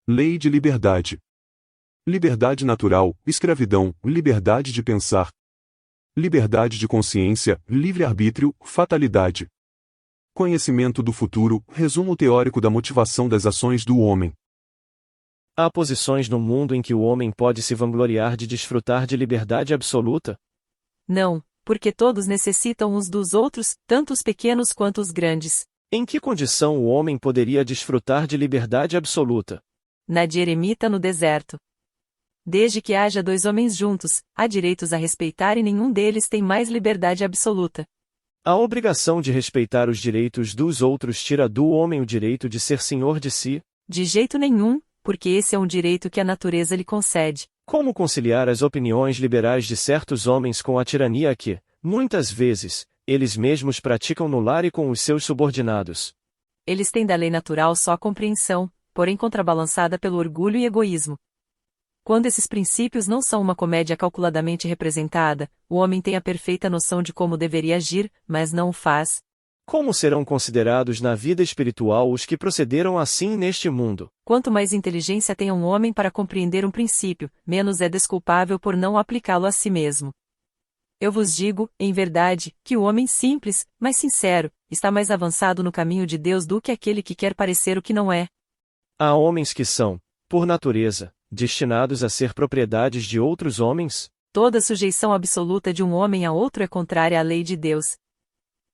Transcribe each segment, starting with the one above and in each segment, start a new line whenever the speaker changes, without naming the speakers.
Lei de liberdade. Liberdade natural, escravidão, liberdade de pensar. Liberdade de consciência, livre-arbítrio, fatalidade. Conhecimento do futuro, resumo teórico da motivação das ações do homem.
Há posições no mundo em que o homem pode se vangloriar de desfrutar de liberdade absoluta?
Não, porque todos necessitam uns dos outros, tanto os pequenos quanto os grandes.
Em que condição o homem poderia desfrutar de liberdade absoluta?
Na de eremita no deserto. Desde que haja dois homens juntos, há direitos a respeitar e nenhum deles tem mais liberdade absoluta.
A obrigação de respeitar os direitos dos outros tira do homem o direito de ser senhor de si?
De jeito nenhum, porque esse é um direito que a natureza lhe concede.
Como conciliar as opiniões liberais de certos homens com a tirania que, muitas vezes, eles mesmos praticam no lar e com os seus subordinados?
Eles têm da lei natural só a compreensão, porém contrabalançada pelo orgulho e egoísmo. Quando esses princípios não são uma comédia calculadamente representada, o homem tem a perfeita noção de como deveria agir, mas não o faz.
Como serão considerados na vida espiritual os que procederam assim neste mundo?
Quanto mais inteligência tem um homem para compreender um princípio, menos é desculpável por não aplicá-lo a si mesmo. Eu vos digo, em verdade, que o homem simples, mas sincero, está mais avançado no caminho de Deus do que aquele que quer parecer o que não é.
Há homens que são, por natureza, destinados a ser propriedades de outros homens?
Toda sujeição absoluta de um homem a outro é contrária à lei de Deus.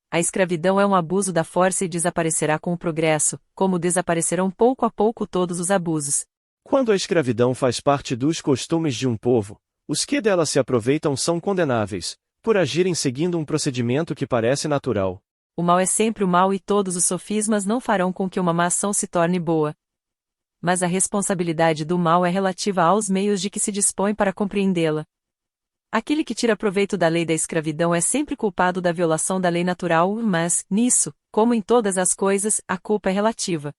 A escravidão é um abuso da força e desaparecerá com o progresso, como desaparecerão pouco a pouco todos os abusos.
Quando a escravidão faz parte dos costumes de um povo, os que dela se aproveitam são condenáveis, por agirem seguindo um procedimento que parece natural.
O mal é sempre o mal e todos os sofismas não farão com que uma má ação se torne boa. Mas a responsabilidade do mal é relativa aos meios de que se dispõe para compreendê-la. Aquele que tira proveito da lei da escravidão é sempre culpado da violação da lei natural, mas, nisso, como em todas as coisas, a culpa é relativa.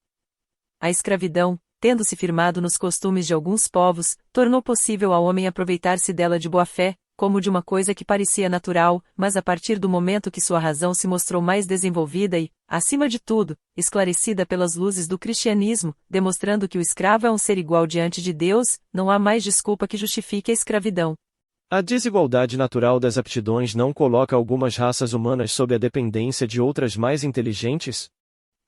A escravidão, tendo-se firmado nos costumes de alguns povos, tornou possível ao homem aproveitar-se dela de boa fé, como de uma coisa que parecia natural, mas a partir do momento que sua razão se mostrou mais desenvolvida e, acima de tudo, esclarecida pelas luzes do cristianismo, demonstrando que o escravo é um ser igual diante de Deus, não há mais desculpa que justifique a escravidão.
A desigualdade natural das aptidões não coloca algumas raças humanas sob a dependência de outras mais inteligentes?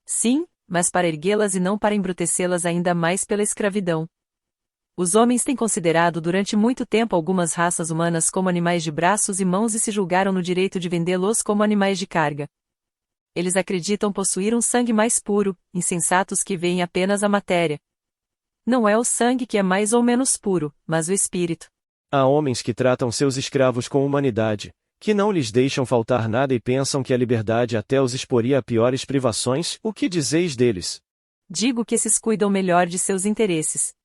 Sim, mas para erguê-las e não para embrutecê-las ainda mais pela escravidão. Os homens têm considerado durante muito tempo algumas raças humanas como animais de braços e mãos e se julgaram no direito de vendê-los como animais de carga. Eles acreditam possuir um sangue mais puro, insensatos que veem apenas a matéria. Não é o sangue que é mais ou menos puro, mas o espírito.
Há homens que tratam seus escravos com humanidade, que não lhes deixam faltar nada e pensam que a liberdade até os exporia a piores privações. O que dizeis deles?
Digo que esses cuidam melhor de seus interesses.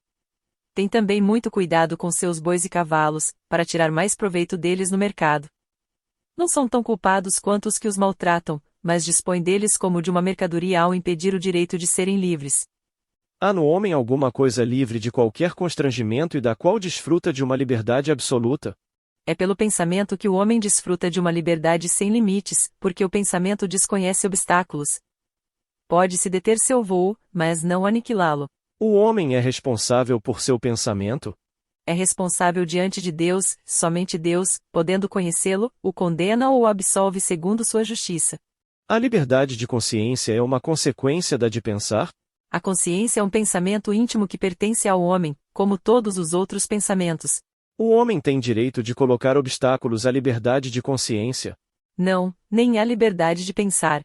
Tem também muito cuidado com seus bois e cavalos, para tirar mais proveito deles no mercado. Não são tão culpados quanto os que os maltratam, mas dispõem deles como de uma mercadoria ao impedir o direito de serem livres.
Há no homem alguma coisa livre de qualquer constrangimento e da qual desfruta de uma liberdade absoluta?
É pelo pensamento que o homem desfruta de uma liberdade sem limites, porque o pensamento desconhece obstáculos. Pode-se deter seu voo, mas não aniquilá-lo.
O homem é responsável por seu pensamento?
É responsável diante de Deus, somente Deus, podendo conhecê-lo, o condena ou o absolve segundo sua justiça.
A liberdade de consciência é uma consequência da de pensar?
A consciência é um pensamento íntimo que pertence ao homem, como todos os outros pensamentos.
O homem tem direito de colocar obstáculos à liberdade de consciência?
Não, nem à liberdade de pensar.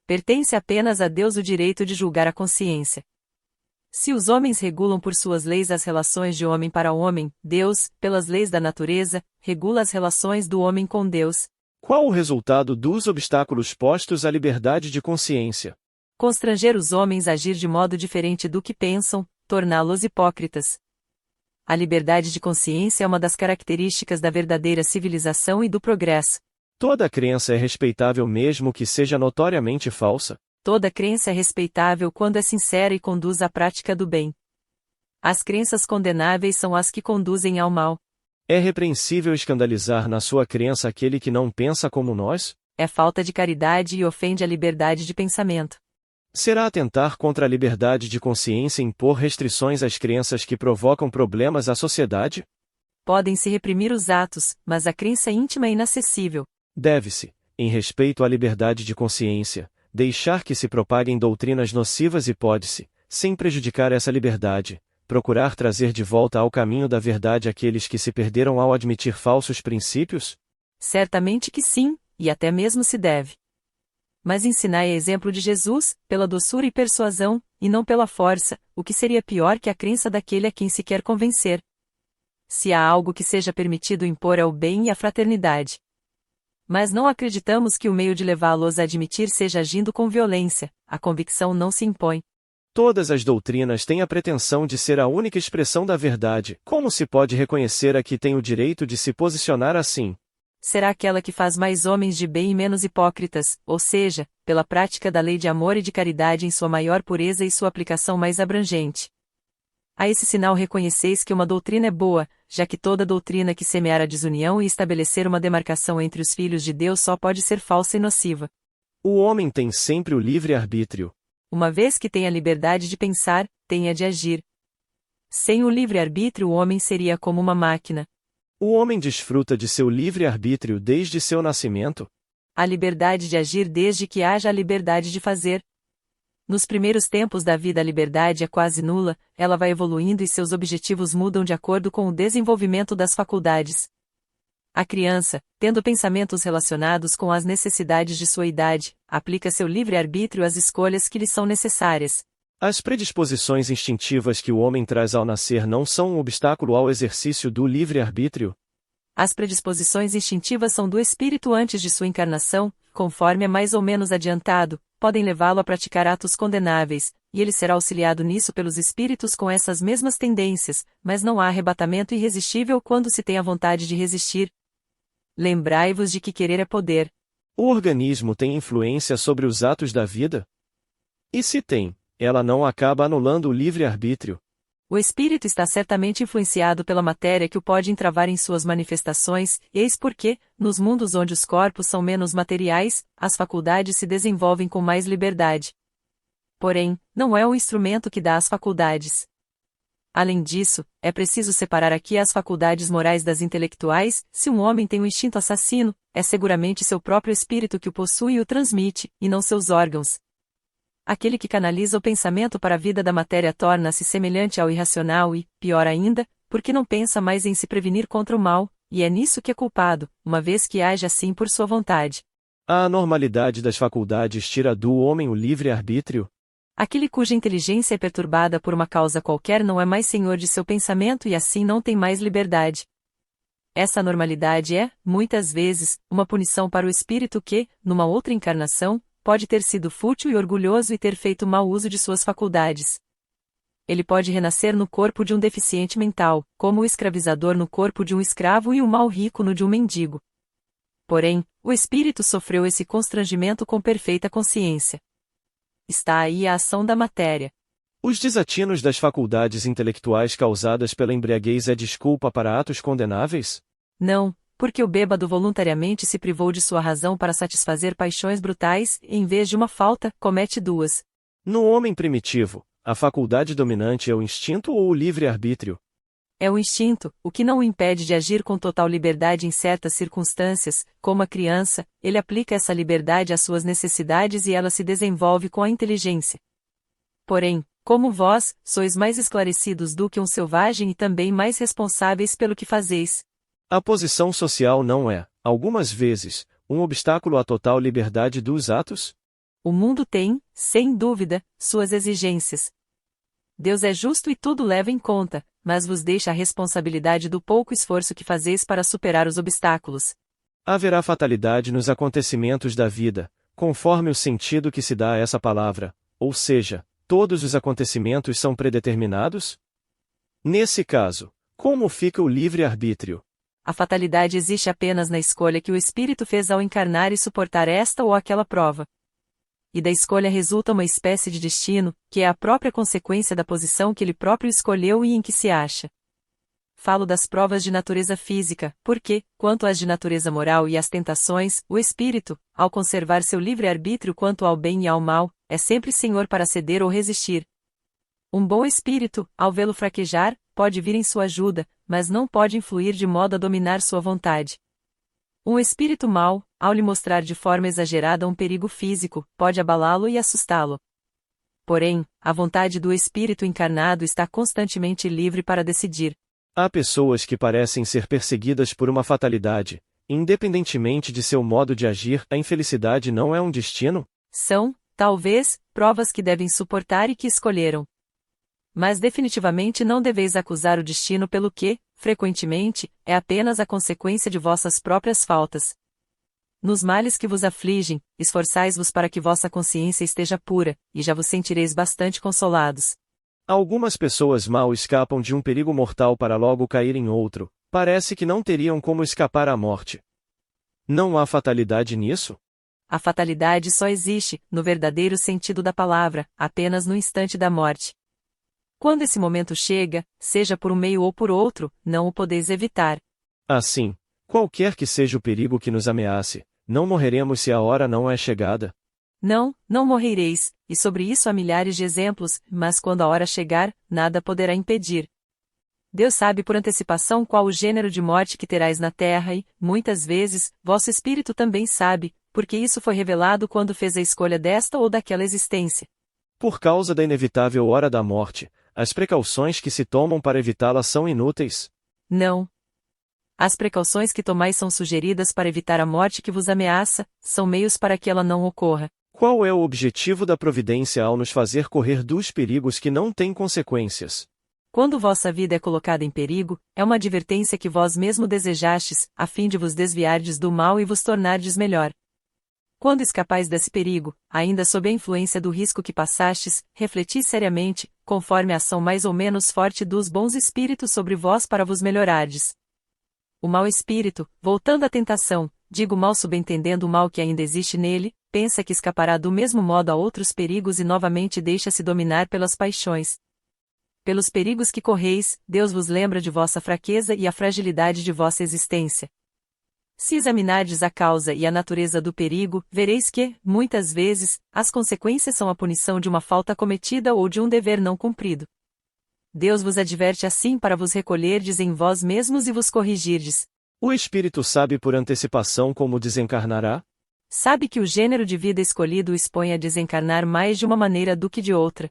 Pertence apenas a Deus o direito de julgar a consciência. Se os homens regulam por suas leis as relações de homem para homem, Deus, pelas leis da natureza, regula as relações do homem com Deus.
Qual o resultado dos obstáculos postos à liberdade de consciência?
Constranger os homens a agir de modo diferente do que pensam, torná-los hipócritas. A liberdade de consciência é uma das características da verdadeira civilização e do progresso.
Toda crença é respeitável mesmo que seja notoriamente falsa?
Toda crença é respeitável quando é sincera e conduz à prática do bem. As crenças condenáveis são as que conduzem ao mal.
É repreensível escandalizar na sua crença aquele que não pensa como nós?
É falta de caridade e ofende a liberdade de pensamento.
Será atentar contra a liberdade de consciência e impor restrições às crenças que provocam problemas à sociedade?
Podem-se reprimir os atos, mas a crença íntima é inacessível.
Deve-se, em respeito à liberdade de consciência, deixar que se propaguem doutrinas nocivas e pode-se, sem prejudicar essa liberdade, procurar trazer de volta ao caminho da verdade aqueles que se perderam ao admitir falsos princípios?
Certamente que sim, e até mesmo se deve. Mas ensinai a exemplo de Jesus, pela doçura e persuasão, e não pela força, o que seria pior que a crença daquele a quem se quer convencer. Se há algo que seja permitido impor é o bem e a fraternidade. Mas não acreditamos que o meio de levá-los a admitir seja agindo com violência, a convicção não se impõe.
Todas as doutrinas têm a pretensão de ser a única expressão da verdade. Como se pode reconhecer a que tem o direito de se posicionar assim?
Será aquela que faz mais homens de bem e menos hipócritas, ou seja, pela prática da lei de amor e de caridade em sua maior pureza e sua aplicação mais abrangente. A esse sinal reconheceis que uma doutrina é boa, já que toda doutrina que semear a desunião e estabelecer uma demarcação entre os filhos de Deus só pode ser falsa e nociva.
O homem tem sempre o livre-arbítrio.
Uma vez que tem a liberdade de pensar, tem a de agir. Sem o livre-arbítrio o homem seria como uma máquina.
O homem desfruta de seu livre-arbítrio desde seu nascimento?
A liberdade de agir desde que haja a liberdade de fazer. Nos primeiros tempos da vida a liberdade é quase nula, ela vai evoluindo e seus objetivos mudam de acordo com o desenvolvimento das faculdades. A criança, tendo pensamentos relacionados com as necessidades de sua idade, aplica seu livre-arbítrio às escolhas que lhe são necessárias.
As predisposições instintivas que o homem traz ao nascer não são um obstáculo ao exercício do livre-arbítrio?
As predisposições instintivas são do espírito antes de sua encarnação, conforme é mais ou menos adiantado, podem levá-lo a praticar atos condenáveis, e ele será auxiliado nisso pelos espíritos com essas mesmas tendências, mas não há arrebatamento irresistível quando se tem a vontade de resistir. Lembrai-vos de que querer é poder.
O organismo tem influência sobre os atos da vida? E se tem, ela não acaba anulando o livre-arbítrio?
O espírito está certamente influenciado pela matéria que o pode entravar em suas manifestações, eis porque, nos mundos onde os corpos são menos materiais, as faculdades se desenvolvem com mais liberdade. Porém, não é o instrumento que dá as faculdades. Além disso, é preciso separar aqui as faculdades morais das intelectuais. Se um homem tem um instinto assassino, é seguramente seu próprio espírito que o possui e o transmite, e não seus órgãos. Aquele que canaliza o pensamento para a vida da matéria torna-se semelhante ao irracional e, pior ainda, porque não pensa mais em se prevenir contra o mal, e é nisso que é culpado, uma vez que age assim por sua vontade.
A anormalidade das faculdades tira do homem o livre-arbítrio?
Aquele cuja inteligência é perturbada por uma causa qualquer não é mais senhor de seu pensamento e assim não tem mais liberdade. Essa anormalidade é, muitas vezes, uma punição para o espírito que, numa outra encarnação, pode ter sido fútil e orgulhoso e ter feito mau uso de suas faculdades. Ele pode renascer no corpo de um deficiente mental, como o escravizador no corpo de um escravo e o mau rico no de um mendigo. Porém, o espírito sofreu esse constrangimento com perfeita consciência. Está aí a ação da matéria.
Os desatinos das faculdades intelectuais causadas pela embriaguez é desculpa para atos condenáveis?
Não, porque o bêbado voluntariamente se privou de sua razão para satisfazer paixões brutais, e em vez de uma falta, comete duas.
No homem primitivo, a faculdade dominante é o instinto ou o livre-arbítrio?
É o instinto, o que não o impede de agir com total liberdade em certas circunstâncias. Como a criança, ele aplica essa liberdade às suas necessidades e ela se desenvolve com a inteligência. Porém, como vós, sois mais esclarecidos do que um selvagem e também mais responsáveis pelo que fazeis.
A posição social não é, algumas vezes, um obstáculo à total liberdade dos atos?
O mundo tem, sem dúvida, suas exigências. Deus é justo e tudo leva em conta, mas vos deixa a responsabilidade do pouco esforço que fazeis para superar os obstáculos.
Haverá fatalidade nos acontecimentos da vida, conforme o sentido que se dá a essa palavra, ou seja, todos os acontecimentos são predeterminados? Nesse caso, como fica o livre-arbítrio?
A fatalidade existe apenas na escolha que o espírito fez ao encarnar e suportar esta ou aquela prova. E da escolha resulta uma espécie de destino, que é a própria consequência da posição que ele próprio escolheu e em que se acha. Falo das provas de natureza física, porque, quanto às de natureza moral e às tentações, o espírito, ao conservar seu livre-arbítrio quanto ao bem e ao mal, é sempre senhor para ceder ou resistir. Um bom espírito, ao vê-lo fraquejar, pode vir em sua ajuda, mas não pode influir de modo a dominar sua vontade. Um espírito mau, ao lhe mostrar de forma exagerada um perigo físico, pode abalá-lo e assustá-lo. Porém, a vontade do espírito encarnado está constantemente livre para decidir.
Há pessoas que parecem ser perseguidas por uma fatalidade. Independentemente de seu modo de agir, a infelicidade não é um destino?
São, talvez, provas que devem suportar e que escolheram. Mas definitivamente não deveis acusar o destino pelo que, frequentemente, é apenas a consequência de vossas próprias faltas. Nos males que vos afligem, esforçais-vos para que vossa consciência esteja pura, e já vos sentireis bastante consolados.
Algumas pessoas mal escapam de um perigo mortal para logo cair em outro. Parece que não teriam como escapar à morte. Não há fatalidade nisso?
A fatalidade só existe, no verdadeiro sentido da palavra, apenas no instante da morte. Quando esse momento chega, seja por um meio ou por outro, não o podeis evitar.
Assim, qualquer que seja o perigo que nos ameace, não morreremos se a hora não é chegada?
Não, não morrereis, e sobre isso há milhares de exemplos, mas quando a hora chegar, nada poderá impedir. Deus sabe por antecipação qual o gênero de morte que terás na terra e, muitas vezes, vosso espírito também sabe, porque isso foi revelado quando fez a escolha desta ou daquela existência.
Por causa da inevitável hora da morte, as precauções que se tomam para evitá-la são inúteis?
Não. As precauções que tomais são sugeridas para evitar a morte que vos ameaça, são meios para que ela não ocorra.
Qual é o objetivo da providência ao nos fazer correr dos perigos que não têm consequências?
Quando vossa vida é colocada em perigo, é uma advertência que vós mesmo desejastes, a fim de vos desviardes do mal e vos tornardes melhor. Quando escapais desse perigo, ainda sob a influência do risco que passastes, refletis seriamente, conforme a ação mais ou menos forte dos bons espíritos sobre vós para vos melhorardes. O mau espírito, voltando à tentação, digo mal subentendendo o mal que ainda existe nele, pensa que escapará do mesmo modo a outros perigos e novamente deixa-se dominar pelas paixões. Pelos perigos que correis, Deus vos lembra de vossa fraqueza e a fragilidade de vossa existência. Se examinardes a causa e a natureza do perigo, vereis que, muitas vezes, as consequências são a punição de uma falta cometida ou de um dever não cumprido. Deus vos adverte assim para vos recolherdes em vós mesmos e vos corrigirdes.
O espírito sabe por antecipação como desencarnará?
Sabe que o gênero de vida escolhido o expõe a desencarnar mais de uma maneira do que de outra.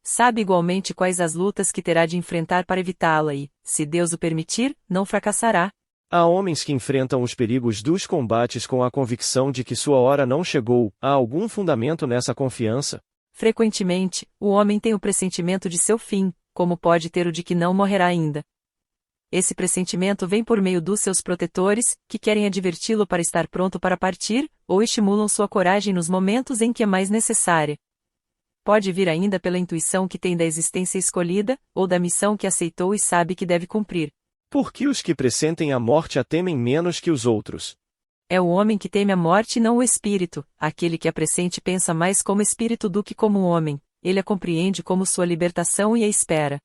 Sabe igualmente quais as lutas que terá de enfrentar para evitá-la e, se Deus o permitir, não fracassará.
Há homens que enfrentam os perigos dos combates com a convicção de que sua hora não chegou. Há algum fundamento nessa confiança?
Frequentemente, o homem tem o pressentimento de seu fim, como pode ter o de que não morrerá ainda. Esse pressentimento vem por meio dos seus protetores, que querem adverti-lo para estar pronto para partir, ou estimulam sua coragem nos momentos em que é mais necessária. Pode vir ainda pela intuição que tem da existência escolhida, ou da missão que aceitou e sabe que deve cumprir.
Por que os que pressentem a morte a temem menos que os outros?
É o homem que teme a morte e não o espírito, aquele que a pressente pensa mais como espírito do que como homem, ele a compreende como sua libertação e a espera.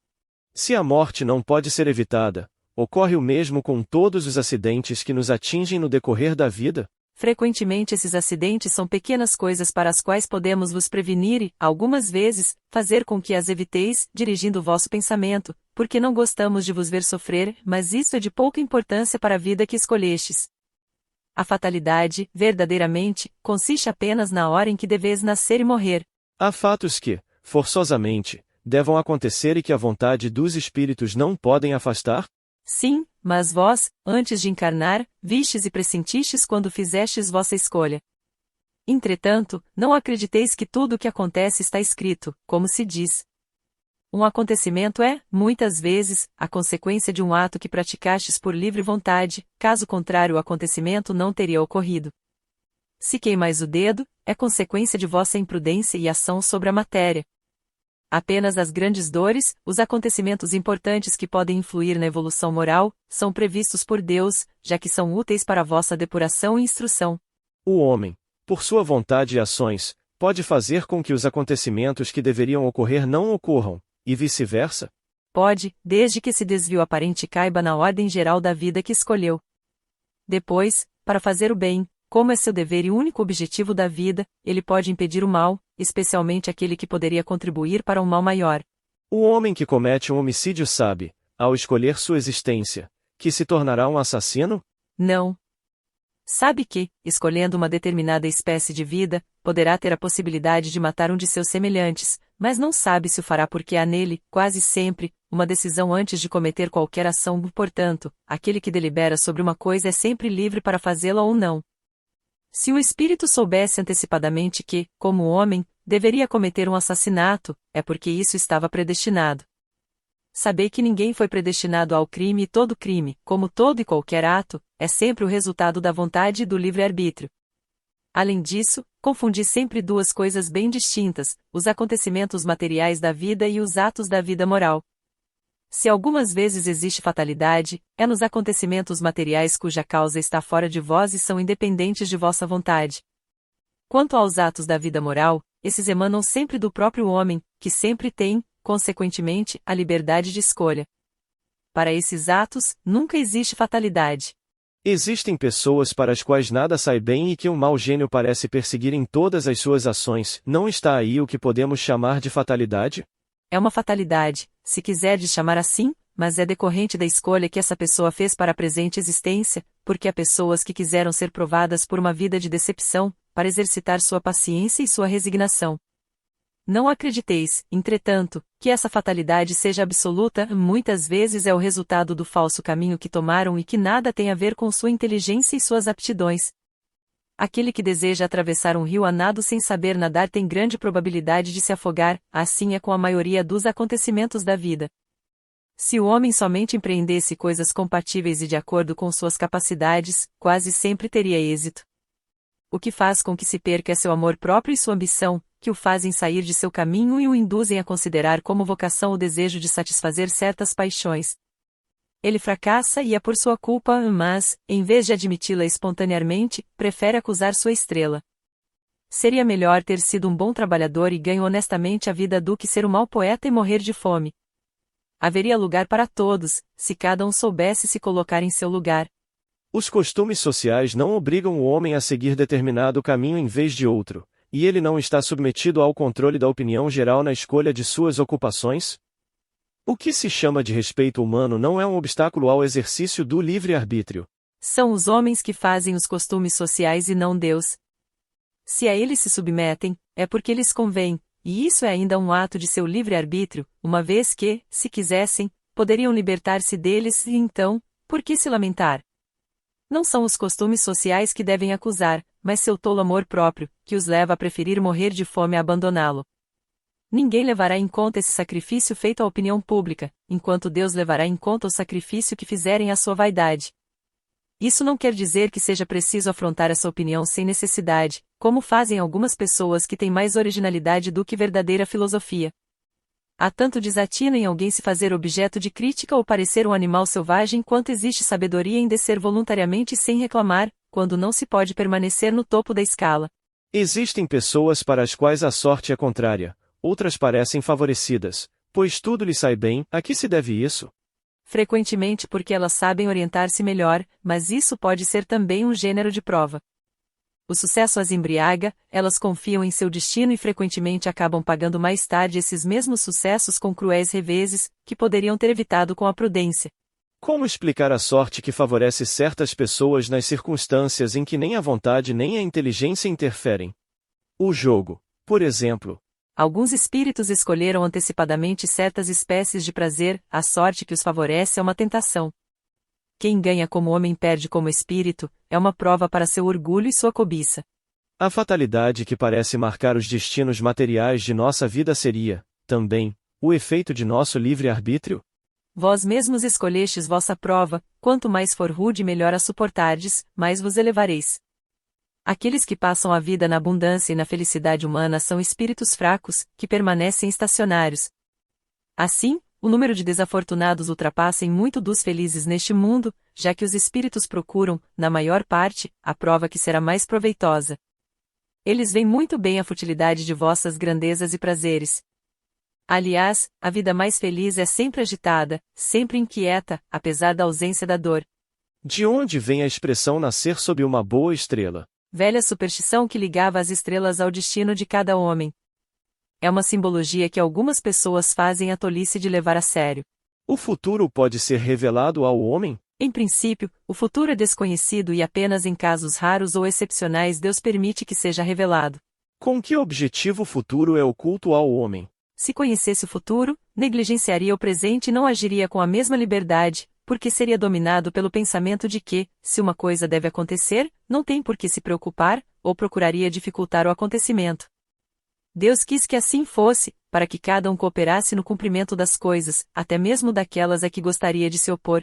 Se a morte não pode ser evitada, ocorre o mesmo com todos os acidentes que nos atingem no decorrer da vida?
Frequentemente esses acidentes são pequenas coisas para as quais podemos vos prevenir e, algumas vezes, fazer com que as eviteis, dirigindo o vosso pensamento, porque não gostamos de vos ver sofrer, mas isso é de pouca importância para a vida que escolhestes. A fatalidade, verdadeiramente, consiste apenas na hora em que deveis nascer e morrer.
Há fatos que, forçosamente, devam acontecer e que a vontade dos espíritos não podem afastar?
Sim, mas vós, antes de encarnar, vistes e pressentistes quando fizestes vossa escolha. Entretanto, não acrediteis que tudo o que acontece está escrito, como se diz. Um acontecimento é, muitas vezes, a consequência de um ato que praticastes por livre vontade, caso contrário o acontecimento não teria ocorrido. Se queimais o dedo, é consequência de vossa imprudência e ação sobre a matéria. Apenas as grandes dores, os acontecimentos importantes que podem influir na evolução moral, são previstos por Deus, já que são úteis para vossa depuração e instrução.
O homem, por sua vontade e ações, pode fazer com que os acontecimentos que deveriam ocorrer não ocorram, e vice-versa?
Pode, desde que esse desvio aparente caiba na ordem geral da vida que escolheu. Depois, para fazer o bem, como é seu dever e único objetivo da vida, ele pode impedir o mal, especialmente aquele que poderia contribuir para um mal maior.
O homem que comete um homicídio sabe, ao escolher sua existência, que se tornará um assassino?
Não. Sabe que, escolhendo uma determinada espécie de vida, poderá ter a possibilidade de matar um de seus semelhantes, mas não sabe se o fará porque há nele, quase sempre, uma decisão antes de cometer qualquer ação. Portanto, aquele que delibera sobre uma coisa é sempre livre para fazê-la ou não. Se o espírito soubesse antecipadamente que, como homem, deveria cometer um assassinato, é porque isso estava predestinado. Sabei que ninguém foi predestinado ao crime e todo crime, como todo e qualquer ato, é sempre o resultado da vontade e do livre-arbítrio. Além disso, confundi sempre duas coisas bem distintas, os acontecimentos materiais da vida e os atos da vida moral. Se algumas vezes existe fatalidade, é nos acontecimentos materiais cuja causa está fora de vós e são independentes de vossa vontade. Quanto aos atos da vida moral, esses emanam sempre do próprio homem, que sempre tem, consequentemente, a liberdade de escolha. Para esses atos, nunca existe fatalidade.
Existem pessoas para as quais nada sai bem e que um mau gênio parece perseguir em todas as suas ações. Não está aí o que podemos chamar de fatalidade?
É uma fatalidade, se quiserdes chamar assim, mas é decorrente da escolha que essa pessoa fez para a presente existência, porque há pessoas que quiseram ser provadas por uma vida de decepção, para exercitar sua paciência e sua resignação. Não acrediteis, entretanto, que essa fatalidade seja absoluta, muitas vezes é o resultado do falso caminho que tomaram e que nada tem a ver com sua inteligência e suas aptidões. Aquele que deseja atravessar um rio a nado sem saber nadar tem grande probabilidade de se afogar, assim é com a maioria dos acontecimentos da vida. Se o homem somente empreendesse coisas compatíveis e de acordo com suas capacidades, quase sempre teria êxito. O que faz com que se perca é seu amor próprio e sua ambição, que o fazem sair de seu caminho e o induzem a considerar como vocação o desejo de satisfazer certas paixões. Ele fracassa e é por sua culpa, mas, em vez de admiti-la espontaneamente, prefere acusar sua estrela. Seria melhor ter sido um bom trabalhador e ganho honestamente a vida do que ser um mau poeta e morrer de fome. Haveria lugar para todos, se cada um soubesse se colocar em seu lugar.
Os costumes sociais não obrigam o homem a seguir determinado caminho em vez de outro, e ele não está submetido ao controle da opinião geral na escolha de suas ocupações? O que se chama de respeito humano não é um obstáculo ao exercício do livre-arbítrio.
São os homens que fazem os costumes sociais e não Deus. Se a eles se submetem, é porque lhes convém, e isso é ainda um ato de seu livre-arbítrio, uma vez que, se quisessem, poderiam libertar-se deles e então, por que se lamentar? Não são os costumes sociais que devem acusar, mas seu tolo amor próprio, que os leva a preferir morrer de fome a abandoná-lo. Ninguém levará em conta esse sacrifício feito à opinião pública, enquanto Deus levará em conta o sacrifício que fizerem à sua vaidade. Isso não quer dizer que seja preciso afrontar essa opinião sem necessidade, como fazem algumas pessoas que têm mais originalidade do que verdadeira filosofia. Há tanto desatina em alguém se fazer objeto de crítica ou parecer um animal selvagem quanto existe sabedoria em descer voluntariamente sem reclamar, quando não se pode permanecer no topo da escala.
Existem pessoas para as quais a sorte é contrária, outras parecem favorecidas, pois tudo lhes sai bem. A que se deve isso?
Frequentemente porque elas sabem orientar-se melhor, mas isso pode ser também um gênero de prova. O sucesso as embriaga, elas confiam em seu destino e frequentemente acabam pagando mais tarde esses mesmos sucessos com cruéis reveses, que poderiam ter evitado com a prudência.
Como explicar a sorte que favorece certas pessoas nas circunstâncias em que nem a vontade nem a inteligência interferem? O jogo, por exemplo.
Alguns espíritos escolheram antecipadamente certas espécies de prazer, a sorte que os favorece é uma tentação. Quem ganha como homem perde como espírito, é uma prova para seu orgulho e sua cobiça.
A fatalidade que parece marcar os destinos materiais de nossa vida seria, também, o efeito de nosso livre-arbítrio?
Vós mesmos escolhestes vossa prova, quanto mais for rude melhor a suportardes, mais vos elevareis. Aqueles que passam a vida na abundância e na felicidade humana são espíritos fracos, que permanecem estacionários. Assim, o número de desafortunados ultrapassa em muito dos felizes neste mundo, já que os espíritos procuram, na maior parte, a prova que será mais proveitosa. Eles veem muito bem a futilidade de vossas grandezas e prazeres. Aliás, a vida mais feliz é sempre agitada, sempre inquieta, apesar da ausência da dor.
De onde vem a expressão nascer sob uma boa estrela?
Velha superstição que ligava as estrelas ao destino de cada homem. É uma simbologia que algumas pessoas fazem a tolice de levar a sério.
O futuro pode ser revelado ao homem?
Em princípio, o futuro é desconhecido e apenas em casos raros ou excepcionais Deus permite que seja revelado.
Com que objetivo o futuro é oculto ao homem?
Se conhecesse o futuro, negligenciaria o presente e não agiria com a mesma liberdade, porque seria dominado pelo pensamento de que, se uma coisa deve acontecer, não tem por que se preocupar, ou procuraria dificultar o acontecimento. Deus quis que assim fosse, para que cada um cooperasse no cumprimento das coisas, até mesmo daquelas a que gostaria de se opor.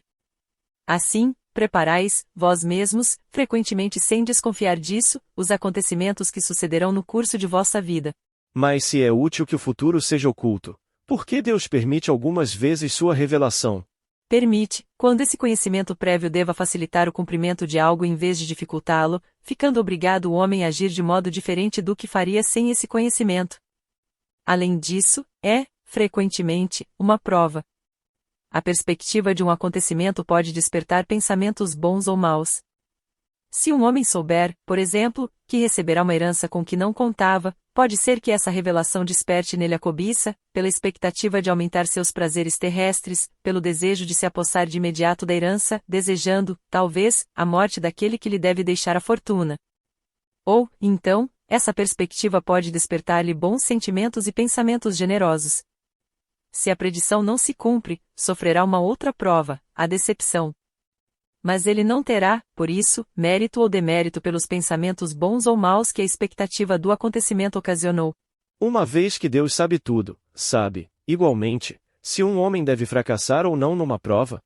Assim, preparais, vós mesmos, frequentemente sem desconfiar disso, os acontecimentos que sucederão no curso de vossa vida.
Mas se é útil que o futuro seja oculto, por que Deus permite algumas vezes sua revelação?
Permite, quando esse conhecimento prévio deva facilitar o cumprimento de algo em vez de dificultá-lo, ficando obrigado o homem a agir de modo diferente do que faria sem esse conhecimento. Além disso, é, frequentemente, uma prova. A perspectiva de um acontecimento pode despertar pensamentos bons ou maus. Se um homem souber, por exemplo, que receberá uma herança com que não contava, pode ser que essa revelação desperte nele a cobiça, pela expectativa de aumentar seus prazeres terrestres, pelo desejo de se apossar de imediato da herança, desejando, talvez, a morte daquele que lhe deve deixar a fortuna. Ou, então, essa perspectiva pode despertar-lhe bons sentimentos e pensamentos generosos. Se a predição não se cumpre, sofrerá uma outra prova, a decepção. Mas ele não terá, por isso, mérito ou demérito pelos pensamentos bons ou maus que a expectativa do acontecimento ocasionou.
Uma vez que Deus sabe tudo, sabe, igualmente, se um homem deve fracassar ou não numa prova?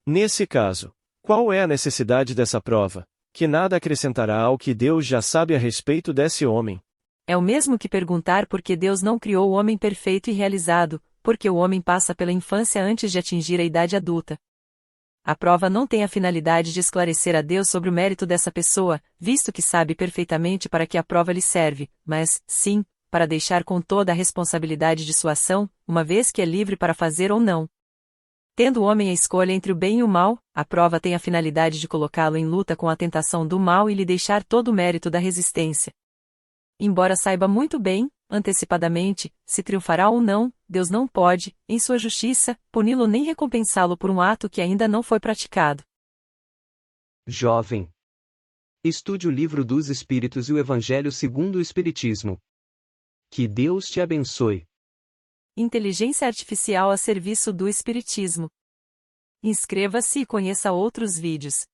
Nesse caso, qual é a necessidade dessa prova, que nada acrescentará ao que Deus já sabe a respeito desse homem?
É o mesmo que perguntar por que Deus não criou o homem perfeito e realizado, porque o homem passa pela infância antes de atingir a idade adulta. A prova não tem a finalidade de esclarecer a Deus sobre o mérito dessa pessoa, visto que sabe perfeitamente para que a prova lhe serve, mas, sim, para deixar com toda a responsabilidade de sua ação, uma vez que é livre para fazer ou não. Tendo o homem a escolha entre o bem e o mal, a prova tem a finalidade de colocá-lo em luta com a tentação do mal e lhe deixar todo o mérito da resistência. Embora saiba muito bem, antecipadamente, se triunfará ou não, Deus não pode, em sua justiça, puni-lo nem recompensá-lo por um ato que ainda não foi praticado.
Jovem, estude o Livro dos Espíritos e o Evangelho segundo o Espiritismo. Que Deus te abençoe.
Inteligência Artificial a serviço do Espiritismo. Inscreva-se e conheça outros vídeos.